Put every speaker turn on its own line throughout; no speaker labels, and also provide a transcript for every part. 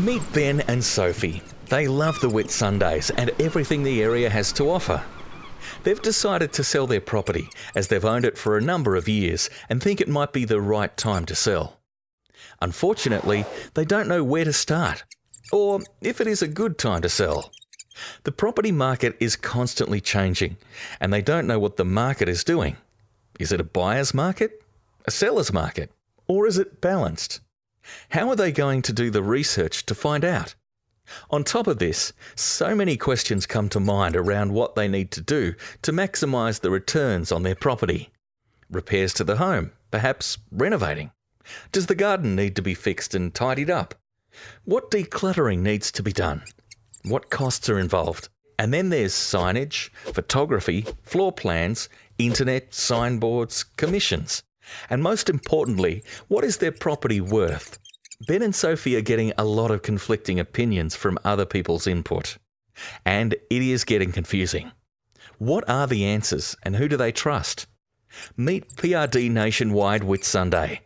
Meet Ben and Sophie. They love the Whitsundays and everything the area has to offer. They've decided to sell their property as they've owned it for a number of years and think it might be the right time to sell. Unfortunately, they don't know where to start, or if it is a good time to sell. The property market is constantly changing, and they don't know what the market is doing. Is it a buyer's market, a seller's market, or is it balanced? How are they going to do the research to find out? On top of this, so many questions come to mind around what they need to do to maximise the returns on their property. Repairs to the home, perhaps renovating. Does the garden need to be fixed and tidied up? What decluttering needs to be done? What costs are involved? And then there's signage, photography, floor plans, internet, signboards, commissions. And most importantly, what is their property worth? Ben and Sophie are getting a lot of conflicting opinions from other people's input. And it is getting confusing. What are the answers and who do they trust? Meet PRDnationwide Whitsunday.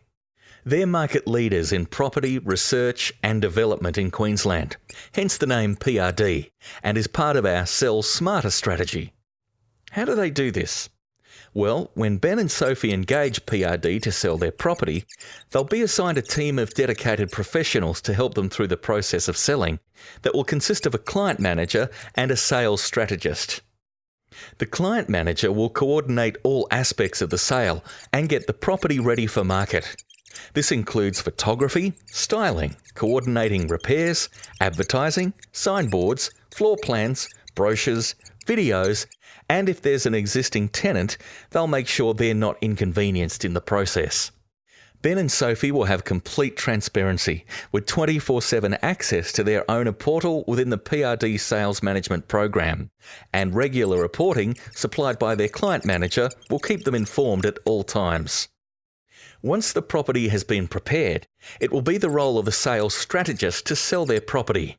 They're market leaders in property, research and development in Queensland, hence the name PRD, and is part of our Sell Smarter strategy. How do they do this? Well, when Ben and Sophie engage PRD to sell their property, they'll be assigned a team of dedicated professionals to help them through the process of selling that will consist of a client manager and a sales strategist. The client manager will coordinate all aspects of the sale and get the property ready for market. This includes photography, styling, coordinating repairs, advertising, signboards, floor plans, brochures, videos, and if there's an existing tenant, they'll make sure they're not inconvenienced in the process. Ben and Sophie will have complete transparency with 24/7 access to their owner portal within the PRD Sales Management Program, and regular reporting supplied by their client manager will keep them informed at all times. Once the property has been prepared, it will be the role of the sales strategist to sell their property.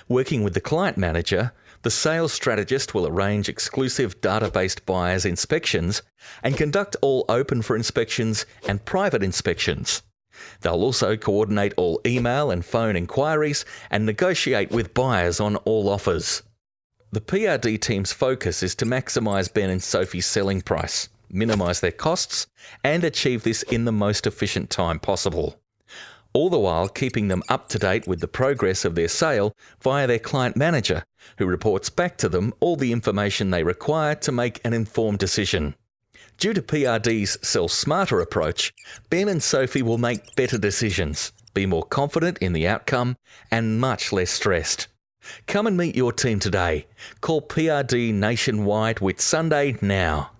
Working with the client manager, the sales strategist will arrange exclusive database buyers inspections and conduct all open for inspections and private inspections. They'll also coordinate all email and phone inquiries and negotiate with buyers on all offers. The PRD team's focus is to maximise Ben and Sophie's selling price, minimise their costs, and achieve this in the most efficient time possible. All the while keeping them up to date with the progress of their sale via their client manager, who reports back to them all the information they require to make an informed decision. Due to PRD's Sell Smarter approach, Ben and Sophie will make better decisions, be more confident in the outcome, and much less stressed. Come and meet your team today. Call PRD Nationwide Whitsunday now.